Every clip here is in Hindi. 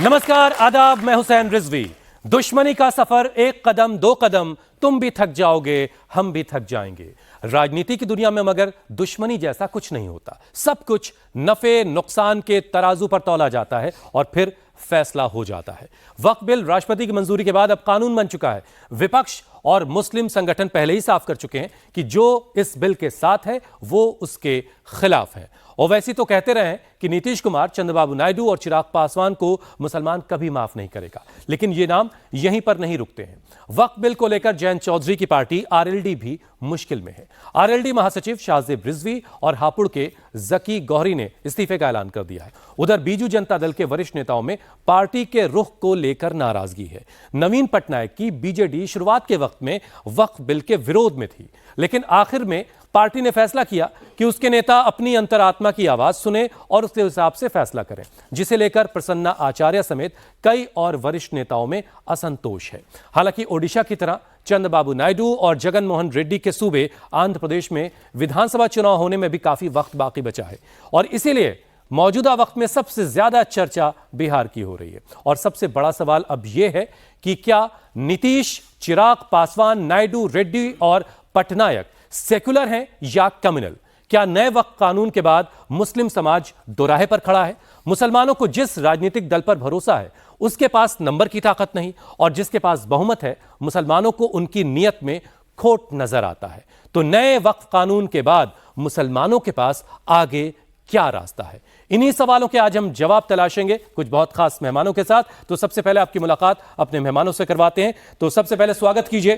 नमस्कार, आदाब। मैं हुसैन रिजवी। दुश्मनी का सफर एक कदम दो कदम, तुम भी थक जाओगे हम भी थक जाएंगे। राजनीति की दुनिया में मगर दुश्मनी जैसा कुछ नहीं होता। सब कुछ नफे नुकसान के तराजू पर तौला जाता है और फिर फैसला हो जाता है। वक्फ बिल राष्ट्रपति की मंजूरी के बाद अब कानून बन चुका है। विपक्ष और मुस्लिम संगठन पहले ही साफ कर चुके हैं कि जो इस बिल के साथ है वो उसके खिलाफ है। ओवैसी तो कहते रहे हैं कि नीतीश कुमार, चंद्रबाबू नायडू और चिराग पासवान को मुसलमान कभी माफ नहीं करेगा, लेकिन ये नाम यहीं पर नहीं रुकते हैं। वक्फ बिल को लेकर जयंत चौधरी की पार्टी आरएलडी भी मुश्किल में है। आरएलडी महासचिव शाहजेब रिजवी और हापुड़ के जकी गौहरी ने इस्तीफे का ऐलान कर दिया है। उधर बीजू जनता दल के वरिष्ठ नेताओं में पार्टी के रुख को लेकर नाराजगी है। नवीन पटनायक की बीजेडी शुरुआत के वक्त में वक्फ बिल के विरोध में थी, लेकिन आखिर में पार्टी ने फैसला किया कि उसके नेता अपनी अंतरात्मा की आवाज सुने और उसके हिसाब से फैसला करें, जिसे लेकर प्रसन्ना आचार्य समेत कई और वरिष्ठ नेताओं में असंतोष है। हालांकि ओडिशा की तरह चंद्रबाबू नायडू और जगन मोहन रेड्डी के सूबे आंध्र प्रदेश में विधानसभा चुनाव होने में भी काफी वक्त बाकी बचा है और इसीलिए मौजूदा वक्त में सबसे ज्यादा चर्चा बिहार की हो रही है। और सबसे बड़ा सवाल अब यह है कि क्या नीतीश, चिराग पासवान, नायडू, रेड्डी और पटनायक सेक्युलर हैं या कम्युनल? क्या नए वक्फ कानून के बाद मुस्लिम समाज दोराहे पर खड़ा है? मुसलमानों को जिस राजनीतिक दल पर भरोसा है उसके पास नंबर की ताकत नहीं, और जिसके पास बहुमत है मुसलमानों को उनकी नीयत में खोट नजर आता है। तो नए वक्फ कानून के बाद मुसलमानों के पास आगे क्या रास्ता है? इन्हीं सवालों के आज हम जवाब तलाशेंगे कुछ बहुत खास मेहमानों के साथ। तो सबसे पहले आपकी मुलाकात अपने मेहमानों से करवाते हैं। तो सबसे पहले स्वागत कीजिए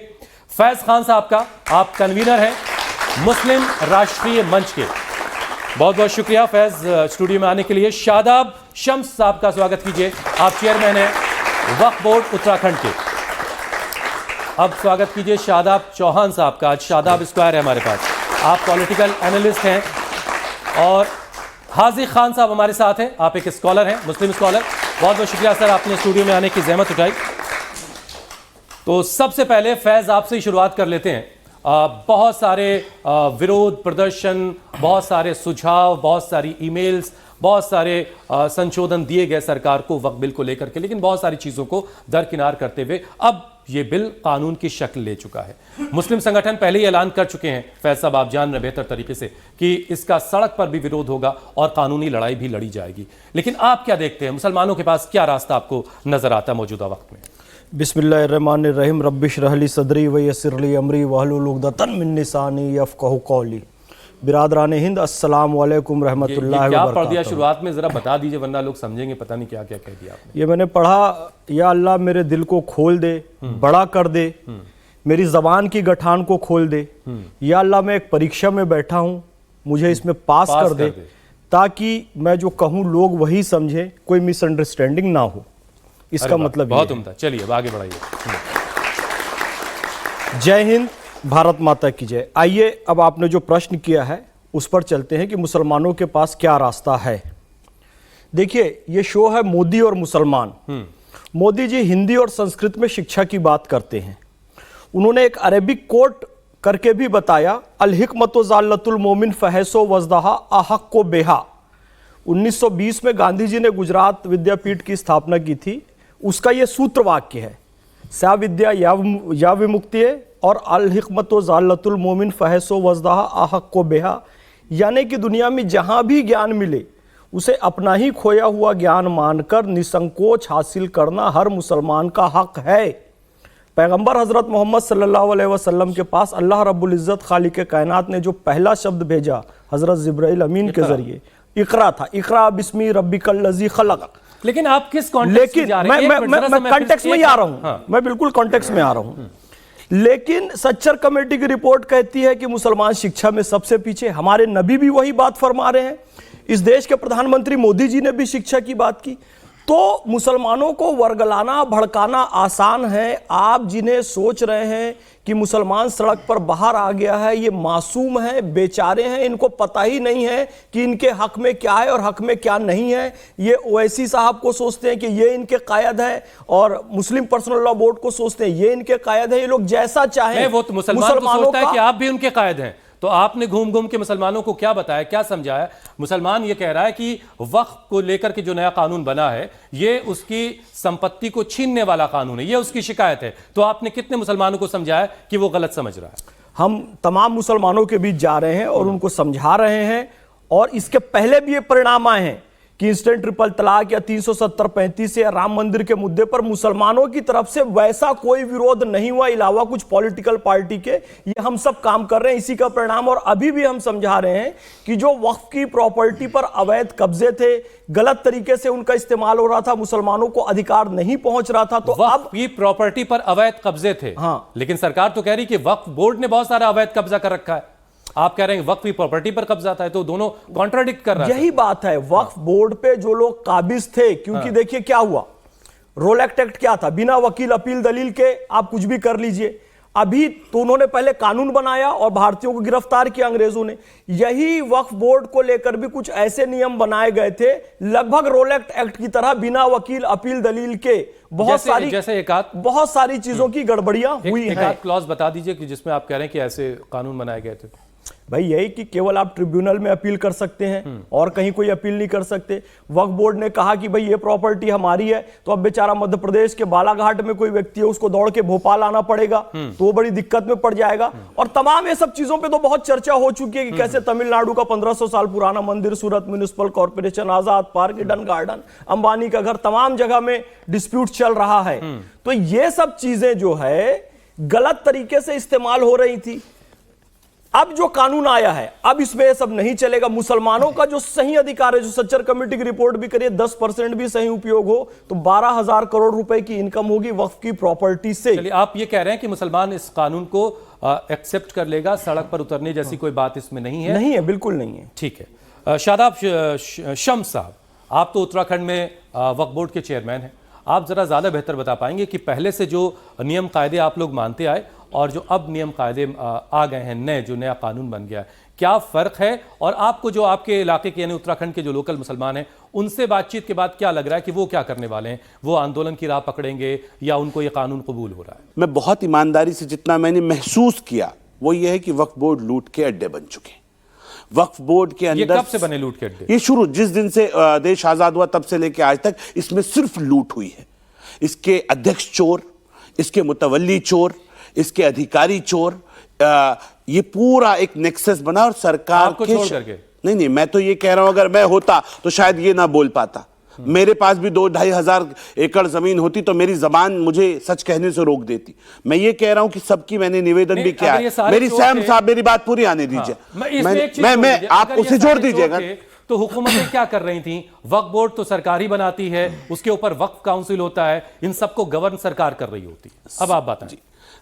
फैज खान साहब का। आप कन्वीनर हैं मुस्लिम राष्ट्रीय मंच के। बहुत बहुत शुक्रिया फैज स्टूडियो में आने के लिए। शादाब शम्स साहब का स्वागत कीजिए। आप चेयरमैन हैं वक्फ बोर्ड उत्तराखंड के। अब स्वागत कीजिए शादाब चौहान साहब का। आज शादाब स्क्वायर है हमारे पास। आप पॉलिटिकल एनालिस्ट हैं। और हाजी खान साहब हमारे साथ हैं। आप एक स्कॉलर हैं, मुस्लिम स्कॉलर। बहुत बहुत शुक्रिया सर, आपने स्टूडियो में आने की जहमत उठाई। तो सबसे पहले फैज आपसे ही शुरुआत कर लेते हैं। बहुत सारे विरोध प्रदर्शन, बहुत सारे सुझाव, बहुत सारी ईमेल्स, बहुत सारे संशोधन दिए गए सरकार को वक्फ बिल को लेकर के, लेकिन बहुत सारी चीजों को दरकिनार करते हुए अब ये बिल कानून की शक्ल ले चुका है। मुस्लिम संगठन पहले ही ऐलान कर चुके हैं, फैज साहब आप जान रहे बेहतर तरीके से, कि इसका सड़क पर भी विरोध होगा और कानूनी लड़ाई भी लड़ी जाएगी। लेकिन आप क्या देखते हैं, मुसलमानों के पास क्या रास्ता आपको नजर आता है मौजूदा वक्त में? बिस्मिल्लाहिर्रहमानिर्रहीम। रब्बिश रहली सदरी व यस्सिरली अमरी वहलुल उक़दतन मिन लिसानी यफ़क़हू क़ौली। बिरादरान हिंद, अस्सलाम वालेकुम रहमतुल्लाहि व क्या बरकातहू। पढ़ दिया शुरुआत में, जरा बता दीजिए वरना लोग समझेंगे पता नहीं क्या क्या कह दिया आपने। ये मैंने पढ़ा, या अल्लाह मेरे दिल को खोल दे, बड़ा कर दे, मेरी जबान की गठान को खोल दे। या अल्लाह मैं एक परीक्षा में बैठा हूँ, मुझे इसमें पास कर दे, ताकि मैं जो कहूँ लोग वही समझे, कोई मिसअंडरस्टैंडिंग ना हो। इसका मतलब बहुत उम्दा। चलिए अब आगे बढ़ाइए। जय हिंद, भारत माता की जय। आइए अब आपने जो प्रश्न किया है उस पर चलते हैं कि मुसलमानों के पास क्या रास्ता है। देखिए, ये शो है मोदी और मुसलमान। मोदी जी हिंदी और संस्कृत में शिक्षा की बात करते हैं। उन्होंने एक अरेबिक कोट करके भी बताया, अल हिकमतो ज़ाल्लतुल मोमिन फहसो वज़दहा अहक को बेहा। 1920 में गांधी जी ने गुजरात विद्यापीठ की स्थापना की थी। उसका ये सूत्र वाक्य है, सा विद्या या विमुक्ति और अल हिकमतो ज़ाल्लतुल मोमिन फहसो वज़दहा अहक को बेहा। यानी कि दुनिया में जहाँ भी ज्ञान मिले उसे अपना ही खोया हुआ ज्ञान मानकर निसंकोच हासिल करना हर मुसलमान का हक है। पैगंबर हज़रत मोहम्मद सल्लल्लाहु अलैहि वसल्लम के पास अल्लाह रब्बुल इज़्ज़त खालिक कायनात ने जो पहला शब्द भेजा हज़रत जिब्राइल अमीन के जरिए, इकरा था। इकरा बिस्मी रब्बिकल लज़ी खलक़। लेकिन आप किस कॉन्टेक्स्ट में जा रहे हैं? मैं कॉन्टेक्स्ट में ही आ रहा हूं। हाँ। मैं बिल्कुल कॉन्टेक्स्ट में आ रहा हूं। लेकिन सच्चर कमेटी की रिपोर्ट कहती है कि मुसलमान शिक्षा में सबसे पीछे। हमारे नबी भी वही बात फरमा रहे हैं। इस देश के प्रधानमंत्री मोदी जी ने भी शिक्षा की बात की। तो मुसलमानों को वर्गलाना, भड़काना आसान है। आप जिन्हें सोच रहे हैं कि मुसलमान सड़क पर बाहर आ गया है, ये मासूम है, बेचारे हैं, इनको पता ही नहीं है कि इनके हक में क्या है और हक में क्या नहीं है। ये ओवैसी साहब को सोचते हैं कि ये इनके कायद है, और मुस्लिम पर्सनल लॉ बोर्ड को सोचते हैं ये इनके कायद है। ये लोग जैसा चाहें, वो तो मुसलमानों को सोचता है कि आप भी उनके कायद हैं। तो आपने घूम घूम के मुसलमानों को क्या बताया, क्या समझाया? मुसलमान ये कह रहा है कि वक्फ को लेकर के जो नया कानून बना है ये उसकी संपत्ति को छीनने वाला कानून है, ये उसकी शिकायत है। तो आपने कितने मुसलमानों को समझाया कि वो गलत समझ रहा है? हम तमाम मुसलमानों के बीच जा रहे हैं और उनको समझा रहे हैं, और इसके पहले भी ये परिणाम आए हैं कि इंस्टेंट ट्रिपल तलाक या 370-35 या राम मंदिर के मुद्दे पर मुसलमानों की तरफ से वैसा कोई विरोध नहीं हुआ, इलावा कुछ पॉलिटिकल पार्टी के। ये हम सब काम कर रहे हैं, इसी का परिणाम। और अभी भी हम समझा रहे हैं कि जो वक्फ की प्रॉपर्टी पर अवैध कब्जे थे, गलत तरीके से उनका इस्तेमाल हो रहा था, मुसलमानों को अधिकार नहीं पहुंच रहा था, तो वक्फ की प्रॉपर्टी पर अवैध कब्जे थे। हाँ। लेकिन सरकार तो कह रही कि वक्फ बोर्ड ने बहुत सारा अवैध कब्जा कर रखा है, आप कह रहे हैं वक्फ की प्रॉपर्टी पर कब्जा था, तो दोनों कॉन्ट्राडिक्ट कर रहा है। यही बात है, वक्फ बोर्ड पे जो लोग काबिज थे, क्योंकि देखिए क्या हुआ, रोल एक्ट क्या था, बिना वकील अपील दलील के आप कुछ भी कर लीजिए। अभी तो उन्होंने पहले कानून बनाया और भारतीयों को गिरफ्तार किया अंग्रेजों ने। यही वक्फ बोर्ड को लेकर भी कुछ ऐसे नियम बनाए गए थे, लगभग रोल एक्ट की तरह, बिना वकील अपील दलील के। बहुत सारी चीजों की गड़बड़ियां हुई हैं। एक क्लॉज बता दीजिए कि जिसमें आप कह रहे हैं कि ऐसे कानून बनाए गए थे। भाई यही कि केवल आप ट्रिब्यूनल में अपील कर सकते हैं और कहीं कोई अपील नहीं कर सकते। वक्फ बोर्ड ने कहा कि भाई ये प्रॉपर्टी हमारी है, तो अब बेचारा मध्य प्रदेश के बालाघाट में कोई व्यक्ति है, उसको दौड़ के भोपाल आना पड़ेगा, तो वो बड़ी दिक्कत में पड़ जाएगा। और तमाम ये सब चीजों पे तो बहुत चर्चा हो चुकी है कि कैसे तमिलनाडु का 1500 साल पुराना मंदिर, सूरत म्युनिसिपल कॉर्पोरेशन, आजाद पार्क, ईडन गार्डन, अंबानी का घर, तमाम जगह में डिस्प्यूट चल रहा है। तो ये सब चीजें जो है गलत तरीके से इस्तेमाल हो रही थी। अब जो कानून आया है, अब इसमें ये सब नहीं चलेगा। मुसलमानों का जो सही अधिकार है, जो सच्चर कमेटी की रिपोर्ट भी करिए, 10% भी सही उपयोग हो तो 12,000 करोड़ रुपए की इनकम होगी वक्फ की प्रॉपर्टी से। चलिए, आप ये कह रहे हैं कि मुसलमान इस कानून को एक्सेप्ट कर लेगा, सड़क पर उतरने जैसी कोई बात इसमें नहीं है? नहीं है, बिल्कुल नहीं है। ठीक है। शादाब शम्स साहब, आप तो उत्तराखंड में वक्फ बोर्ड के चेयरमैन हैं, आप जरा ज्यादा बेहतर बता पाएंगे कि पहले से जो नियम कायदे आप लोग मानते आए और जो अब नियम कायदे आ गए हैं, नए जो नया कानून बन गया है, क्या फर्क है? और आपको जो आपके इलाके के यानी उत्तराखंड के जो लोकल मुसलमान हैं, उनसे बातचीत के बाद क्या लग रहा है कि वो क्या करने वाले हैं? वो आंदोलन की राह पकड़ेंगे या उनको ये कानून कबूल हो रहा है? मैं बहुत ईमानदारी से जितना मैंने महसूस किया वो ये है कि वक्फ बोर्ड लूट के अड्डे बन चुके हैं। वक्फ बोर्ड के अंदर, ये कब से बने लूट के अड्डे? ये शुरू जिस दिन से देश आजाद हुआ तब से लेकर आज तक इसमें सिर्फ लूट हुई है। इसके अध्यक्ष चोर, इसके मुतवल्ली चोर, इसके अधिकारी चोर, ये पूरा एक नेक्सस बना। और सरकार आपको छोड़ करके? नहीं, मैं तो ये कह रहा हूं अगर मैं होता तो शायद ये ना बोल पाता। मेरे पास भी 2-2.5 हजार एकड़ जमीन होती तो मेरी जबान मुझे सच कहने से रोक देती। मैं ये कह रहा हूं कि सबकी मैंने निवेदन भी किया है। मेरी सैम साहब, मेरी बात पूरी आने दीजिए। मैं आप उसे जोड़ दीजिएगा। तो हुकूमतें क्या कर रही थी? वक्फ बोर्ड तो सरकार ही बनाती है, उसके ऊपर वक्फ काउंसिल होता है, इन सबको गवर्न सरकार कर रही होती है। अब आप बताएं।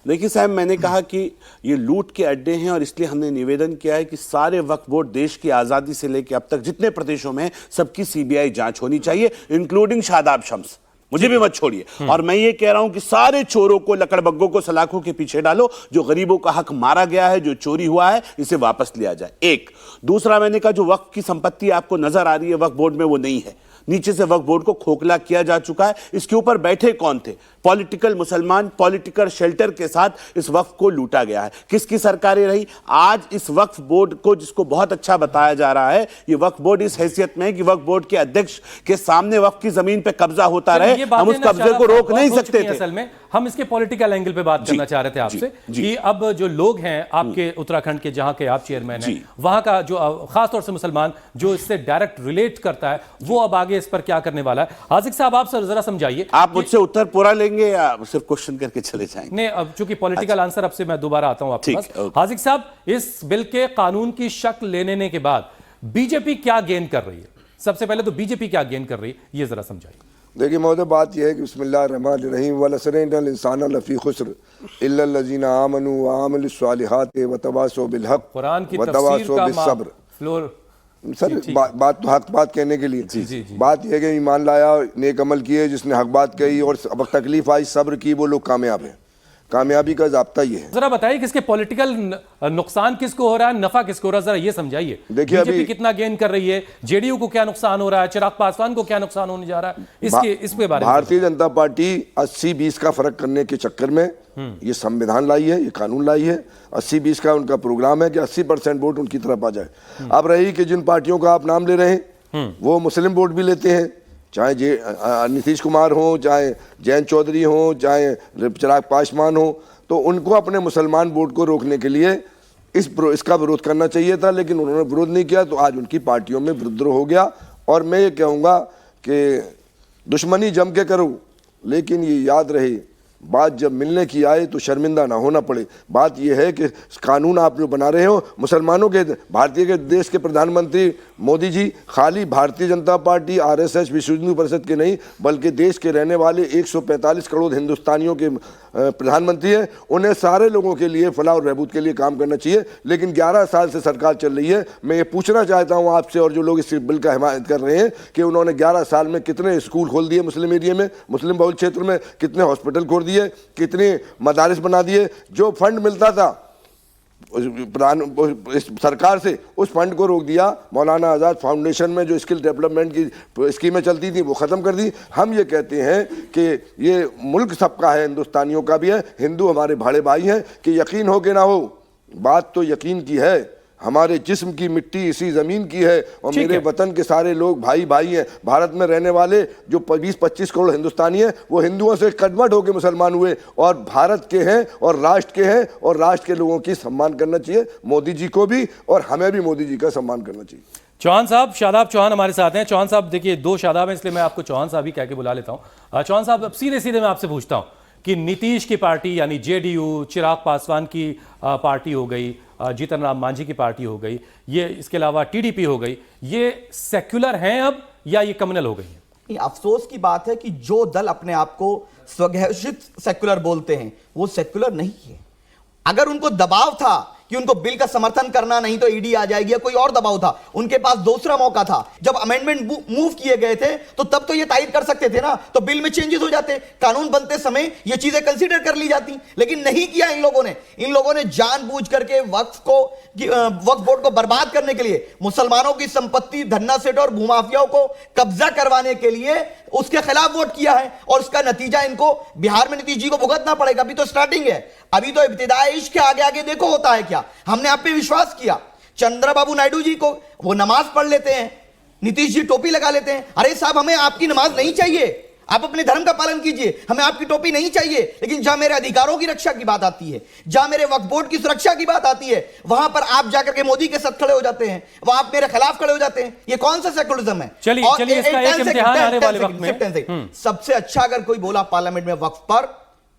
देखिए साहब, मैंने कहा कि ये लूट के अड्डे हैं और इसलिए हमने निवेदन किया है कि सारे वक्फ बोर्ड देश की आज़ादी से लेकर अब तक जितने प्रदेशों में सबकी सीबीआई जांच होनी चाहिए, इंक्लूडिंग शादाब शम्स, मुझे भी मत छोड़िए। और मैं ये कह रहा हूं कि सारे चोरों को, लकड़बग्गों को सलाखों के पीछे डालो। जो गरीबों का हक मारा गया है, जो चोरी हुआ है, इसे वापस लिया जाए। एक दूसरा, मैंने कहा जो वक्फ की संपत्ति आपको नजर आ रही है वक्फ बोर्ड में, वो नहीं है। नीचे से वक्फ बोर्ड को खोखला किया जा चुका है। इसके ऊपर बैठे कौन थे? पॉलिटिकल मुसलमान, पॉलिटिकल शेल्टर के साथ इस वक्फ को लूटा गया है। किसकी सरकारें रही? आज इस वक्फ बोर्ड को, जिसको बहुत अच्छा बताया जा रहा है, ये वक्फ बोर्ड इस हैसियत में है कि वक्फ बोर्ड के अध्यक्ष के सामने वक्फ की जमीन पे कब्जा होता रहे, हम उस कब्जे को रोक नहीं सकते थे। असल में हम इसके पॉलिटिकल एंगल पे बात करना चाह रहे थे आपसे कि अब जो लोग हैं आपके उत्तराखंड के, जहां के आप चेयरमैन हैं, वहां का जो खासतौर से मुसलमान जो इससे डायरेक्ट रिलेट करता है, वो अब आगे इस पर क्या करने वाला है? हाजिक साहब, आप जरा समझाइए। आप मुझसे उत्तर पूरा लेंगे या सिर्फ क्वेश्चन करके चले जाएंगे? नहीं, अब चूंकि पॉलिटिकल आंसर, अब से मैं दोबारा आता हूं आपके पास। हाजिक साहब, इस बिल के कानून की शक्ल लेने के बाद बीजेपी क्या गेन कर रही है? सबसे पहले तो बीजेपी क्या गेन कर रही है, ये जरा समझाइए। देखिए महोदय, बात यह है कि बिस्मिल्लाहिर्रहमानिर्रहीम वलअस्र इन्नल इंसाना लफी खुस्र इल्लल लज़ीना आमनू व आमिलुस सालिहात व तवासौ बिल हक़ व तवासौ बिस सब्र। फ्लोर सर, बात तो हक बात कहने के लिए। जी। बात यह है कि ईमान लाया, नेक अमल किए, जिसने हक बात कही और अब तकलीफ आई, सब्र की, वो लोग कामयाब हैं। कामयाबी का ज़ाब्ता ये है। जरा बताइए किसके पॉलिटिकल नुकसान किसको हो रहा है, नफा किसको हो रहा है, जरा ये समझाइए। देखिए बीजेपी अभी कितना गेन कर रही है, जेडीयू को क्या नुकसान हो रहा है, चिराग पासवान को क्या नुकसान होने जा रहा है, इस पे बारे में। भारतीय जनता पार्टी 80-20 का फर्क करने के चक्कर में ये संविधान लाई है, ये कानून लाई है। 80-20 का उनका प्रोग्राम है कि 80% वोट उनकी तरफ आ जाए। अब रही कि जिन पार्टियों का आप नाम ले रहे हैं वो मुस्लिम वोट भी लेते हैं, चाहे नीतीश कुमार हो, चाहे जयंत चौधरी हो, चाहे चिराग पासवान हो, तो उनको अपने मुसलमान वोट को रोकने के लिए इसका विरोध करना चाहिए था, लेकिन उन्होंने विरोध नहीं किया, तो आज उनकी पार्टियों में विद्रोह हो गया। और मैं ये कहूँगा कि दुश्मनी जम के करो, लेकिन ये याद रहे बात जब मिलने की आए तो शर्मिंदा ना होना पड़े। बात यह है कि कानून आप जो बना रहे हो मुसलमानों के, भारतीय के देश के प्रधानमंत्री मोदी जी खाली भारतीय जनता पार्टी, आरएसएस, विश्व हिंदू परिषद के नहीं बल्कि देश के रहने वाले 145 करोड़ हिंदुस्तानियों के प्रधानमंत्री हैं। उन्हें सारे लोगों के लिए फलाह और बहबूद के लिए काम करना चाहिए। लेकिन 11 साल से सरकार चल रही है। मैं ये पूछना चाहता हूँ आपसे और जो लोग इस बिल का हिमायत कर रहे हैं कि उन्होंने 11 साल में कितने स्कूल खोल दिए मुस्लिम एरिया में, मुस्लिम बहुल क्षेत्र में, कितने हॉस्पिटल खोल दिए, कितने मदारिस बना दिए। जो फंड मिलता था इस सरकार से, उस फंड को रोक दिया। मौलाना आज़ाद फाउंडेशन में जो स्किल डेवलपमेंट की स्कीमें चलती थी वो ख़त्म कर दी। हम ये कहते हैं कि ये मुल्क सबका है, हिंदुस्तानियों का भी है, हिंदू हमारे भाड़े भाई हैं। कि यकीन हो कि ना हो, बात तो यकीन की है। हमारे जिस्म की मिट्टी इसी ज़मीन की है और मेरे वतन के सारे लोग भाई भाई हैं। भारत में रहने वाले जो 20-25 करोड़ हिंदुस्तानी हैं वो हिंदुओं से कन्वर्ट होकर मुसलमान हुए और भारत के हैं और राष्ट्र के हैं, और राष्ट्र के लोगों की सम्मान करना चाहिए, मोदी जी को भी और हमें भी मोदी जी का सम्मान करना चाहिए। चौहान साहब, शादाब चौहान हमारे साथ हैं। चौहान साहब देखिए, 2 शादाब हैं इसलिए मैं आपको चौहान साहब ही कह के बुला लेता हूँ। चौहान साहब, अब सीधे सीधे मैं आपसे पूछता हूँ कि नीतीश की पार्टी यानी जेडीयू, चिराग पासवान की पार्टी हो गई, जीतन राम मांझी की पार्टी हो गई, ये इसके अलावा टीडीपी हो गई, ये सेक्युलर हैं अब या ये कम्युनल हो गई हैं? अफसोस की बात है कि जो दल अपने आप को स्वघोषित सेक्युलर बोलते हैं वो सेक्युलर नहीं है। अगर उनको दबाव था कि उनको बिल का समर्थन करना नहीं तो ईडी आ जाएगी या कोई और दबाव था, उनके पास दूसरा मौका था। जब अमेंडमेंट मूव किए गए थे तो तब तो ये तायद कर सकते थे ना, तो बिल में चेंजेस हो जाते, कानून बनते समय ये चीजें कंसीडर कर ली जाती, लेकिन नहीं किया इन लोगों ने जानबूझ करके वक्फ बोर्ड को बर्बाद करने के लिए, मुसलमानों की संपत्ति, धन्ना सेठ और भूमाफियाओं को कब्जा करवाने के लिए उसके खिलाफ वोट किया है। और उसका नतीजा इनको बिहार में नीतीश जी को भुगतना पड़ेगा। अभी तो स्टार्टिंग है, अभी तो इब्तिदाई इश्क के आगे आगे देखो होता है क्या। हमने आप पे विश्वास किया, चंद्रबाबू नायडू जी को वो नमाज पढ़ लेते हैं, नीतीश जी टोपी लगा लेते हैं। अरे साहब, हमें आपकी नमाज नहीं चाहिए, आप अपने धर्म का पालन कीजिए, हमें आपकी टोपी नहीं चाहिए। लेकिन जहां मेरे अधिकारों की रक्षा की बात आती है, जहां मेरे वक्फ बोर्ड की सुरक्षा की बात आती है, वहां पर आप जाकर के मोदी के साथ खड़े हो जाते हैं, वहां आप मेरे खिलाफ खड़े हो जाते हैं। ये कौन सा सेकुलरिज्म है? चलिए इसका एक इम्तिहान आने वाले वक्त में। सबसे अच्छा अगर कोई बोला पार्लियामेंट में वक्फ पर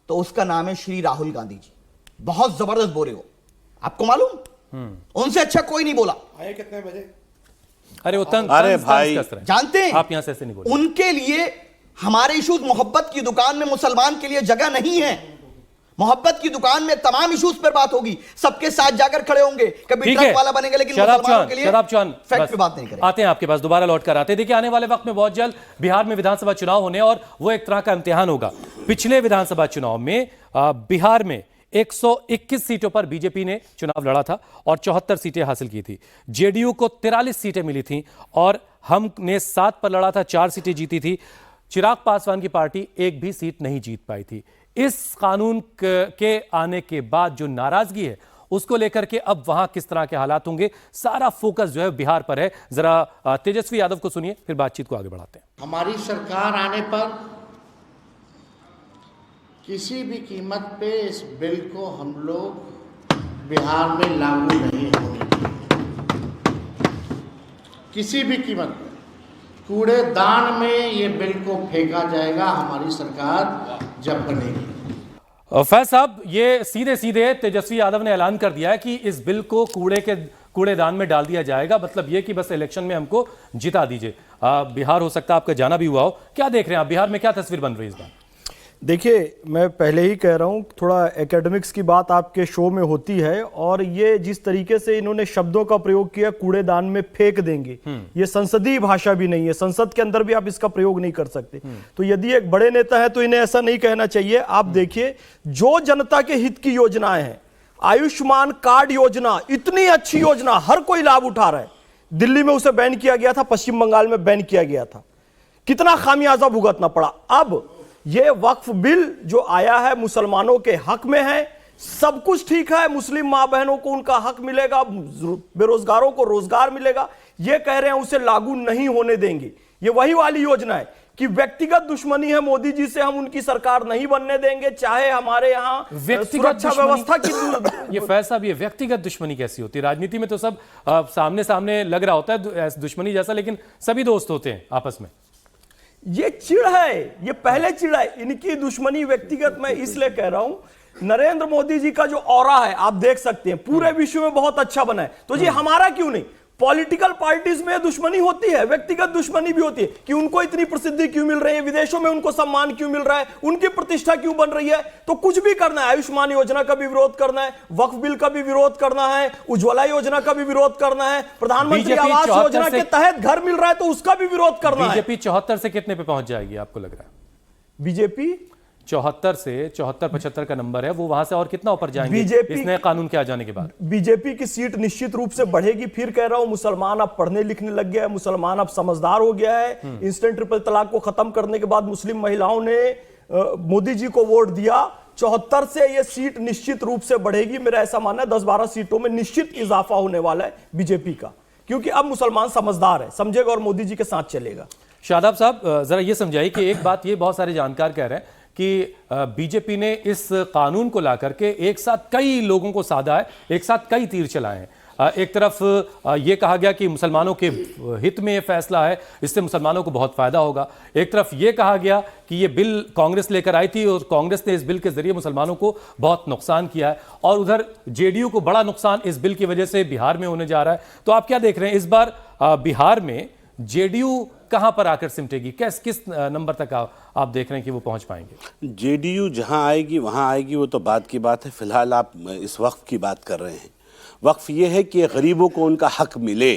तो उसका नाम है श्री राहुल गांधी जी। बहुत जबरदस्त बोले हो, आपको मालूम, उनसे अच्छा कोई नहीं बोला। आए कितने बजे? अरे भाई, जानते हैं आप यहां से ऐसे नहीं बोले। उनके लिए हमारे इश्यूज, मोहब्बत की दुकान में मुसलमान के लिए जगह नहीं है। मोहब्बत की दुकान में तमाम इश्यूज पर बात होगी, सबके साथ जाकर खड़े होंगे, कभी ट्रक वाला बनेंगे, लेकिन मुसलमानों के लिए फैक्ट पे बात नहीं करेंगे। आते हैं आपके पास, दोबारा लौट कर आते हैं। देखिए, आने वाले वक्त में बहुत जल्द बिहार में विधानसभा चुनाव होने और वो एक तरह का इम्तिहान होगा। पिछले विधानसभा चुनाव में बिहार में 121 सीटों पर बीजेपी ने चुनाव लड़ा था और 74 सीटें हासिल की थी। जेडीयू को 43 सीटें मिली थीं और हमने 7 पर लड़ा था, 4 सीटें जीती थी। चिराग पासवान की पार्टी एक भी सीट नहीं जीत पाई थी। इस कानून के आने के बाद जो नाराजगी है उसको लेकर के अब वहां किस तरह के हालात होंगे, सारा फोकस जो है बिहार पर है। जरा तेजस्वी यादव को सुनिए, फिर बातचीत को आगे बढ़ाते हैं। हमारी सरकार आने पर किसी भी कीमत पे इस बिल को हम लोग बिहार में लागू नहीं होने देंगे, किसी भी कीमत पे। कूड़ेदान में ये बिल को फेंका जाएगा हमारी सरकार जब बनेगी। फैज साहब, ये सीधे सीधे तेजस्वी यादव ने ऐलान कर दिया है कि इस बिल को कूड़ेदान में डाल दिया जाएगा। मतलब ये कि बस इलेक्शन में हमको जिता दीजिए। बिहार हो सकता है आपका जाना भी हुआ हो, क्या देख रहे हैं आप, बिहार में क्या तस्वीर बन रही है इस बार? देखिए, मैं पहले ही कह रहा हूं, थोड़ा एकेडमिक्स की बात आपके शो में होती है, और ये जिस तरीके से इन्होंने शब्दों का प्रयोग किया, कूड़ेदान में फेंक देंगे, ये संसदीय भाषा भी नहीं है। संसद के अंदर भी आप इसका प्रयोग नहीं कर सकते। तो यदि एक बड़े नेता है तो इन्हें ऐसा नहीं कहना चाहिए। आप देखिए, जो जनता के हित की योजनाएं हैं, आयुष्मान कार्ड योजना, इतनी अच्छी योजना, हर कोई लाभ उठा रहा है। दिल्ली में उसे बैन किया गया था, पश्चिम बंगाल में बैन किया गया था, कितना खामियाजा भुगतना पड़ा। अब ये वक्फ बिल जो आया है मुसलमानों के हक में है, सब कुछ ठीक है, मुस्लिम मां बहनों को उनका हक मिलेगा, बेरोजगारों को रोजगार मिलेगा, ये कह रहे हैं उसे लागू नहीं होने देंगे। ये वही वाली योजना है कि व्यक्तिगत दुश्मनी है मोदी जी से, हम उनकी सरकार नहीं बनने देंगे, चाहे हमारे यहाँ सुरक्षा व्यवस्था की ये फैसला भी है। व्यक्तिगत दुश्मनी कैसी होती है? राजनीति में तो सब सामने सामने लग रहा होता है दुश्मनी जैसा, लेकिन सभी दोस्त होते हैं आपस में। ये चिढ़ है, ये पहले चिढ़ है, इनकी दुश्मनी व्यक्तिगत। मैं इसलिए कह रहा हूं, नरेंद्र मोदी जी का जो ऑरा है आप देख सकते हैं, पूरे विश्व में बहुत अच्छा बना है, तो जी हमारा क्यों नहीं? पॉलिटिकल पार्टीज में दुश्मनी होती है, व्यक्तिगत दुश्मनी भी होती है कि उनको इतनी प्रसिद्धि क्यों मिल रही है, विदेशों में उनको सम्मान क्यों मिल रहा है, उनकी प्रतिष्ठा क्यों बन रही है। तो कुछ भी करना है, आयुष्मान योजना का भी विरोध करना है, वक्फ बिल का भी विरोध करना है, उज्ज्वला योजना का भी विरोध करना है, प्रधानमंत्री आवास योजना के तहत घर मिल रहा है तो उसका भी विरोध करना है। बीजेपी 74 से कितने पे पहुंच जाएगी आपको लग रहा है? बीजेपी 74 से 74-75 का नंबर है, वो वहां से और कितना ऊपर जाएंगे इस नए कानून के आ जाने के बाद? बीजेपी की सीट निश्चित रूप से बढ़ेगी। फिर कह रहा हूं, मुसलमान अब पढ़ने लिखने लग गया है, मुसलमान अब समझदार हो गया है। इंस्टेंट ट्रिपल तलाक को खत्म करने के बाद मुस्लिम महिलाओं ने मोदी जी को वोट दिया। 74 से ये सीट निश्चित रूप से बढ़ेगी। मेरा ऐसा मानना है 10-12 सीटों में निश्चित इजाफा होने वाला है बीजेपी का, क्योंकि अब मुसलमान समझदार है, समझेगा और मोदी जी के साथ चलेगा। शादाब साहब, जरा ये समझाइए कि एक बात ये बहुत सारे जानकार कह रहे हैं कि बीजेपी ने इस कानून को लाकर के एक साथ कई लोगों को साधा है, एक साथ कई तीर चलाए हैं। एक तरफ ये कहा गया कि मुसलमानों के हित में ये फैसला है, इससे मुसलमानों को बहुत फायदा होगा। एक तरफ ये कहा गया कि ये बिल कांग्रेस लेकर आई थी और कांग्रेस ने इस बिल के जरिए मुसलमानों को बहुत नुकसान किया है, और उधर जेडीयू को बड़ा नुकसान इस बिल की वजह से बिहार में होने जा रहा है। तो आप क्या देख रहे हैं इस बार बिहार में जेडीयू कहां पर आकर सिमटेगी? किस नंबर तक आप देख रहे हैं कि वो पहुंच पाएंगे? जेडीयू जहां आएगी वहां आएगी, वो तो बात की बात है। फिलहाल आप इस वक्फ की बात कर रहे हैं। वक्फ ये है कि गरीबों को उनका हक मिले,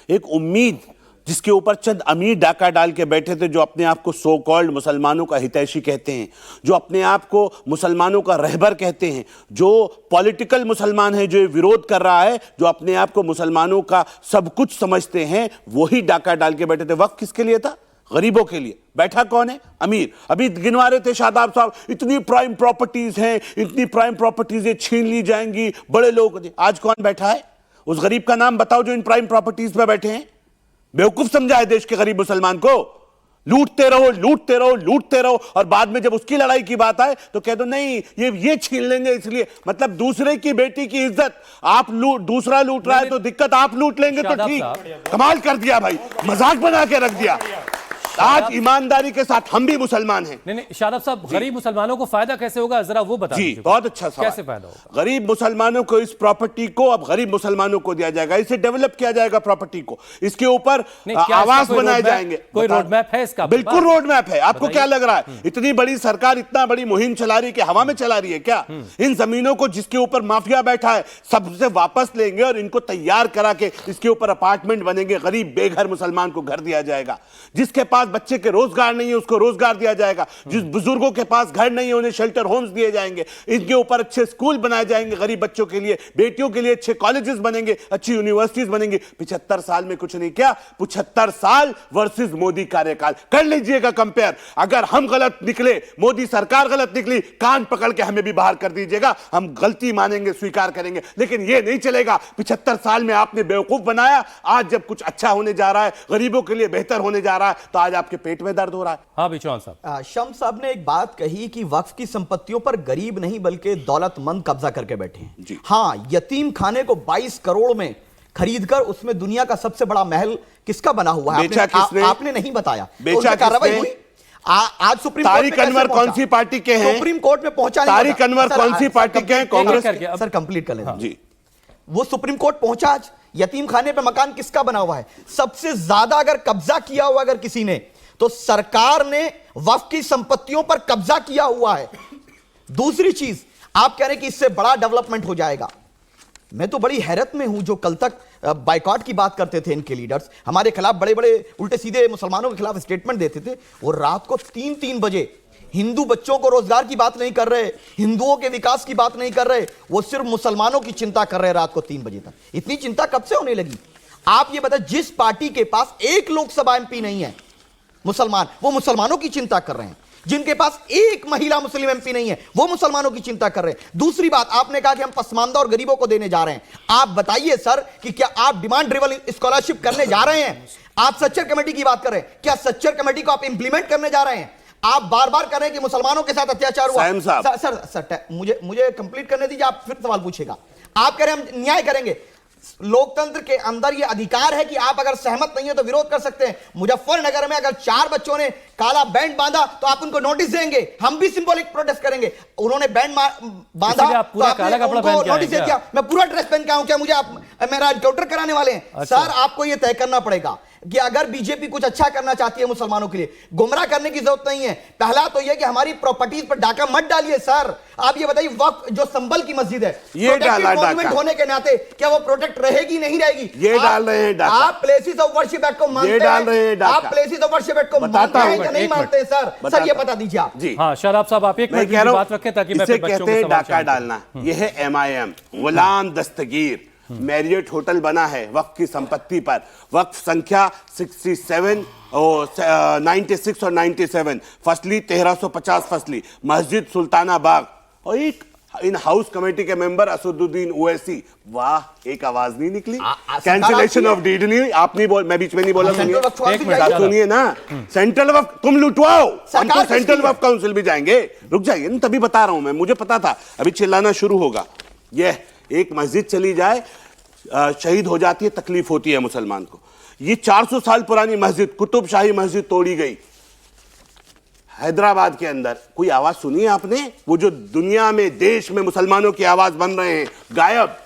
एक उम्मीद जिसके ऊपर चंद अमीर डाका डाल के बैठे थे, जो अपने आप को सो कॉल्ड मुसलमानों का हितैषी कहते हैं, जो अपने आप को मुसलमानों का रहबर कहते हैं, जो पॉलिटिकल मुसलमान है, जो विरोध कर रहा है, जो अपने आप को मुसलमानों का सब कुछ समझते हैं, वही डाका डाल के बैठे थे। वक्फ किसके लिए था? गरीबों के लिए। बैठा कौन है? अमीर। अभी गिनवा रहे थे शादाब साहब, इतनी प्राइम प्रॉपर्टीज हैं, इतनी प्राइम प्रॉपर्टीज छीन ली जाएंगी बड़े लोग। आज कौन बैठा है? उस गरीब का नाम बताओ जो इन प्राइम प्रॉपर्टीज पे बैठे हैं। बेवकूफ समझा है देश के गरीब मुसलमान को। लूटते रहो, लूटते रहो, लूटते रहो, और बाद में जब उसकी लड़ाई की बात आए तो कह दो नहीं ये छीन लेंगे। इसलिए मतलब दूसरे की बेटी की इज्जत आप दूसरा लूट रहा है तो दिक्कत आप लूट लेंगे तो ठीक। कमाल कर दिया भाई, मजाक बना के रख दिया। आज ईमानदारी के साथ हम भी मुसलमान हैं। नहीं शादाब साहब, गरीब मुसलमानों को फायदा कैसे होगा, जरा वो बता दीजिए। बहुत अच्छा सवाल। कैसे फायदा होगा? गरीब मुसलमानों को इस प्रॉपर्टी को अब गरीब मुसलमानों को दिया जाएगा, इसे डेवलप किया जाएगा प्रॉपर्टी को, इसके ऊपर आवास बनाए जाएंगे। कोई रोड मैप है इसका? बिल्कुल रोड मैप है। आपको क्या लग रहा है इतनी बड़ी सरकार इतना बड़ी मुहिम चला रही है कि हवा में चला रही है क्या? इन जमीनों को जिसके ऊपर माफिया बैठा है सबसे वापस लेंगे और इनको तैयार करा के इसके ऊपर अपार्टमेंट बनेंगे। गरीब बेघर मुसलमान को घर दिया जाएगा। जिसके पास बच्चे के रोजगार नहीं है उसको रोजगार दिया जाएगा। जिस बुजुर्गों के पास घर नहीं है उन्हें शेल्टर होम्स दिए जाएंगे। इनके ऊपर अच्छे स्कूल बनाए जाएंगे गरीब बच्चों के लिए, बेटियों के लिए अच्छे कॉलेजेस बनेंगे, अच्छी यूनिवर्सिटीज बनेंगी। 75 साल में कुछ नहीं किया। 75 साल वर्सेस मोदी कार्यकाल कर लीजिएगा कंपेयर। अगर हम गलत निकले, मोदी सरकार गलत निकली, कान पकड़ के हमें भी बाहर कर दीजिएगा। हम गलती मानेंगे, स्वीकार करेंगे, लेकिन यह नहीं चलेगा 75 साल में आपने बेवकूफ बनाया। आज जब कुछ अच्छा होने जा रहा है, गरीबों के लिए बेहतर होने जा रहा है, तो आज आपके पेट में दर्द हो रहा है। हाँ भी चौहान साहब, शम्स साहब ने एक बात कही कि वक्फ की संपत्तियों पर गरीब नहीं बल्कि दौलतमंद कब्जा करके बैठे हैं जी। हाँ, यतीम खाने को 22 करोड़ में खरीदकर उसमें दुनिया का सबसे बड़ा महल किसका बना हुआ है? आपने नहीं बताया। बेचा कार्रवाई हुई आज सुप्रीम कोर्ट में। तारिक अनवर कौन सी पार्टी के हैं? सुप्रीम कोर्ट में पहुंचा। तारिक अनवर कौन सी पार्टी के हैं? कांग्रेस। सर कंप्लीट कर लें जी। वो सुप्रीम कोर्ट पहुंचा आज। यतीम खाने पे मकान किसका बना हुआ है? सबसे ज्यादा अगर कब्जा किया हुआ अगर किसी ने तो सरकार ने वक्फ की संपत्तियों पर कब्जा किया हुआ है। दूसरी चीज, आप कह रहे हैं कि इससे बड़ा डेवलपमेंट हो जाएगा। मैं तो बड़ी हैरत में हूं, जो कल तक बाइकॉट की बात करते थे इनके लीडर्स, हमारे खिलाफ बड़े बड़े उल्टे सीधे मुसलमानों के खिलाफ स्टेटमेंट देते थे, और रात को 3-3 बजे हिंदू बच्चों को रोजगार की बात नहीं कर रहे, हिंदुओं के विकास की बात नहीं कर रहे, वो सिर्फ मुसलमानों की चिंता कर रहे हैं रात को 3 बजे तक। इतनी चिंता कब से होने लगी? आप ये बताएं, जिस पार्टी के पास एक लोकसभा एमपी नहीं है मुसलमान, वो मुसलमानों की चिंता कर रहे हैं। जिनके पास एक महिला मुस्लिम एमपी नहीं है, वो मुसलमानों की चिंता कर रहे हैं। दूसरी बात, आपने कहा कि हम पसमानदा और गरीबों को देने जा रहे हैं। आप बताइए सर कि क्या आप डिमांड ड्रिवन स्कॉलरशिप करने जा रहे हैं? आप सच्चर कमेटी की बात कर रहे हैं, क्या सच्चर कमेटी को आप इंप्लीमेंट करने जा रहे हैं? आप बार बार कह रहे हैं कि मुसलमानों के साथ अत्याचार हुआ। सर मुझे कंप्लीट करने दीजिए, आप फिर सवाल पूछेगा। आप कह रहे हैं हम न्याय करेंगे। लोकतंत्र के अंदर यह अधिकार है कि आप अगर सहमत नहीं हो तो विरोध कर सकते हैं। मुजफ्फरनगर में अगर 4 बच्चों ने काला बैंड बांधा तो आप उनको नोटिस देंगे, हम भी सिंबॉलिक प्रोटेस्ट करेंगे। उन्होंने बैंड बांधा तो आपने उनको नोटिस दे दिया। मैं पूरा ड्रेस पहन के आऊं, क्या मुझे आप मेरा एनकाउंटर कराने वाले हैं? अच्छा। सर आपको यह तय करना पड़ेगा कि अगर बीजेपी कुछ अच्छा करना चाहती है मुसलमानों के लिए, गुमराह करने की जरूरत नहीं है। पहला तो यह कि हमारी प्रॉपर्टीज पर डाका मत डालिए। सर आप ये बताइए, वक्फ जो संबल की मस्जिद है, ये डाला डाका होने के नाते क्या वो प्रोटेक्ट रहेगी नहीं रहेगी? ये डाल रहे हैं डाका। आप प्लेसेस ऑफ वर्शिप एक्ट को मानते हैं? डाल रहे हैं डाका। आप प्लेसेस ऑफ वर्शिप एक्ट को मानते हैं या नहीं मानते? सर ये बता दीजिए आप। जी हाँ शादाब साहब, आप एक मिनट की बात रखें ताकि मैं इसे फिर बच्चों कहते के हैं सवाल डाका डालना। यह है MIM, गुलाम दस्तगीर। मैरियट होटल बना है वक्फ की संपत्ति पर। वक्फ संख्या 67 और 96 और 97, फसली 1350 फसली, मस्जिद सुल्ताना बाग, और एक इन हाउस कमेटी के मेंबर असदुद्दीन ओवैसी। वाह, एक आवाज नहीं निकली। कैंसिलेशन ऑफ डीड नहीं, आप नहीं बोल, मैं बीच में नहीं बोला। सुनिए ना, सेंट्रल वक्फ तुम लुटवाओ, हम तो सेंट्रल वक्फ काउंसिल भी जाएंगे। रुक जाइए ना, तभी बता रहा हूं मैं, मुझे पता था अभी चिल्लाना शुरू होगा। यह एक मस्जिद चली जाए, शहीद हो जाती है, तकलीफ होती है मुसलमान को। ये 400 साल पुरानी मस्जिद, कुतुब शाही मस्जिद तोड़ी गई हैदराबाद के अंदर। कोई आवाज सुनी है आपने? वो जो दुनिया में, देश में मुसलमानों की आवाज बन रहे हैं, गायब।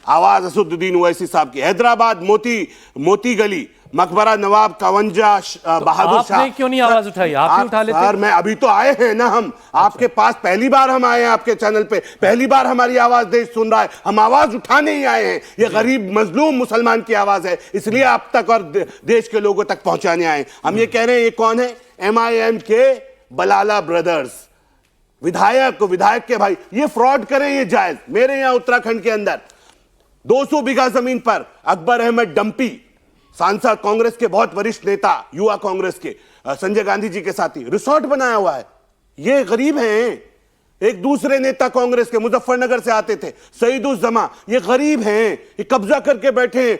आवाज असदुद्दीन ओवैसी साहब की। हैदराबाद मोती गली, मकबरा नवाब 52 बहादुर शाह। आपने क्यों नहीं आवाज उठाई? आप उठा लेते। सर मैं अभी तो आए हैं ना, हम आपके पास पहली बार हम आए हैं, आपके चैनल पे पहली बार हमारी आवाज देश सुन रहा है। हम आवाज उठाने ही आए हैं। ये गरीब मजलूम मुसलमान की आवाज है, इसलिए आप तक और देश के लोगों तक पहुंचाने आए। हम ये कह रहे हैं, ये कौन है? MIM के बलाला ब्रदर्स, विधायक के भाई। ये फ्रॉड करें, ये जायज। मेरे यहां उत्तराखंड के अंदर 200 बीघा जमीन पर अकबर अहमद डंपी, सांसद, कांग्रेस के बहुत वरिष्ठ नेता, युवा कांग्रेस के, संजय गांधी जी के साथी, रिसोर्ट बनाया हुआ है। ये गरीब हैं। एक दूसरे नेता कांग्रेस के मुजफ्फरनगर से आते थे, सईदुज्जमा, ये गरीब हैं, ये कब्जा करके बैठे हैं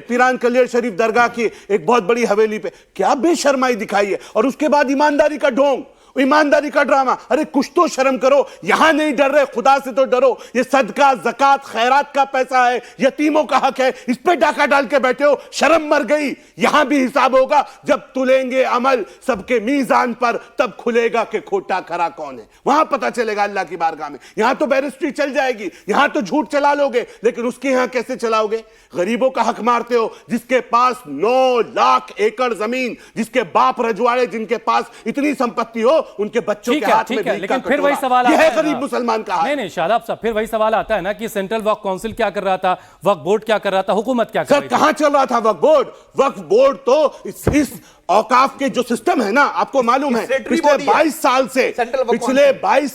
पीरान कलियर शरीफ दरगाह की एक बहुत बड़ी हवेली पे। क्या बेशर्माई दिखाई है। और उसके बाद ईमानदारी का ढोंग, ईमानदारी का ड्रामा। अरे कुछ तो शर्म करो। यहां नहीं डर रहे, खुदा से तो डरो। ये सदका, ज़कात, खैरात का पैसा है, यतीमों का हक है, इस पे डाका डाल के बैठे हो। शर्म मर गई। यहां भी हिसाब होगा जब तुलेंगे अमल सबके मीजान पर, तब खुलेगा कि खोटा खरा कौन है। वहां पता चलेगा अल्लाह की बारगाह में। यहां तो बैरिस्ट्री चल जाएगी, यहां तो झूठ चला लोगे, लेकिन उसके यहां कैसे चलाओगे? गरीबों का हक मारते हो। जिसके पास 9 लाख एकड़ जमीन, जिसके बाप रजवाड़े, जिनके पास इतनी संपत्ति हो, उनके बच्चों के हाथ में लेकिन फिर वही सवाल आता है, गरीब मुसलमान का। नहीं शादाब साहब, फिर वही सवाल आता है ना कि सेंट्रल वक्फ काउंसिल क्या कर रहा था, वक्फ बोर्ड क्या कर रहा था, हुकूमत क्या कर रही थी? सर कहां चल रहा था वक्फ बोर्ड? वक्फ बोर्ड तो इस औकाफ के जो सिस्टम है ना, आपको मालूम है, पिछले 22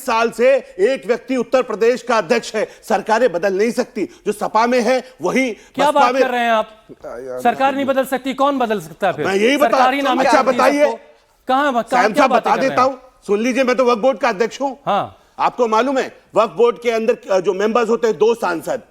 साल से एक व्यक्ति उत्तर प्रदेश का अध्यक्ष है। सरकारें बदल नहीं सकती, जो सपा में है वही। क्या बात कर रहे हैं आप? सरकार नहीं बदल सकती, कौन बदल सकता है फिर? मैं यही बता। अच्छा बताइए, कहां बता देता हूं, सुन लीजिए। मैं तो वक्फ बोर्ड का अध्यक्ष हूं। हाँ, आपको मालूम है वक्फ बोर्ड के अंदर जो मेंबर्स होते हैं, 2 सांसद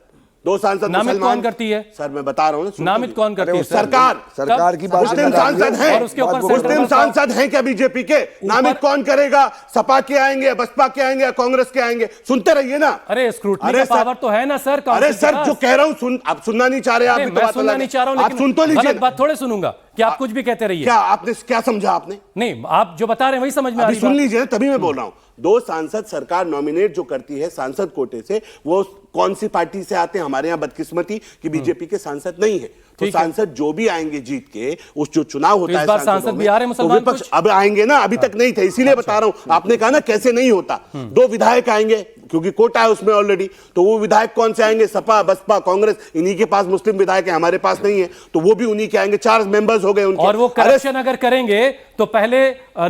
नामित कौन करती है? सर मैं बता रहा हूं, नामित कौन करती है? सरकार की बात। मुस्लिम सांसद हैं, मुस्लिम सांसद हैं क्या बीजेपी के? नामित कौन करेगा? सपा के आएंगे, बसपा के आएंगे, कांग्रेस के आएंगे? सुनते रहिए ना। अरे स्क्रूटनी का पावर तो है ना सर। अरे सर जो कह रहा हूं, आप सुनना नहीं चाह रहे। आप मैं सुनना नहीं चाह रहा हूं, आप सुन तो लीजिए। गलत बात थोड़े सुनूंगा। कि आप कुछ भी कहते रहिए। क्या आपने क्या समझा आपने? नहीं, आप जो बता रहे हैं वही समझ में आ अभी रही सुन बात। लीजिए ना, तभी मैं बोल रहा हूं। 2 सांसद सरकार नॉमिनेट जो करती है सांसद कोटे से, वो कौन सी पार्टी से आते हैं? हमारे यहां बदकिस्मती कि बीजेपी के सांसद नहीं है। तो सांसद जो भी आएंगे जीत के, उस जो चुनाव होता इस है बार सांसदों सांसद में, भी आ रहे हैं मुसलमान तो विपक्ष कुछ? अब आएंगे ना, अभी तक नहीं थे, इसीलिए बता रहा हूं। आपने कहा ना कैसे नहीं होता, 2 विधायक आएंगे क्योंकि कोटा है उसमें ऑलरेडी। तो वो विधायक कौन से आएंगे? सपा, बसपा, कांग्रेस, इन्हीं के पास मुस्लिम विधायक है, हमारे पास नहीं है, तो वो भी उन्हीं के आएंगे। 4 मेंबर्स हो गए उनके। और वो करप्शन अगर करेंगे तो पहले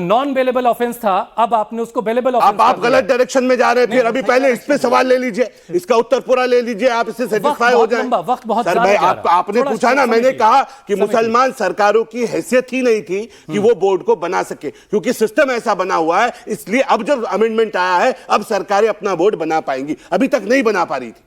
नॉन बेलेबल ऑफेंस था, अब आपने उसको बेलेबल ऑफेंस आप गलत डायरेक्शन में जा रहे हैं। फिर अभी पहले इस पे सवाल ले लीजिए, इसका उत्तर पूरा ले लीजिए, आप इससे सेटिस्फाई हो जाए। वक्त बहुत सर भाई, आपने पूछा ना, मैंने कहा कि मुसलमान सरकारों की हैसियत ही नहीं थी कि वो बोर्ड को बना सके, क्योंकि सिस्टम ऐसा बना हुआ है। इसलिए अब जब अमेंडमेंट आया है, अब सरकारें अपना बोर्ड बना पाएंगी, अभी तक नहीं बना पा रही थी।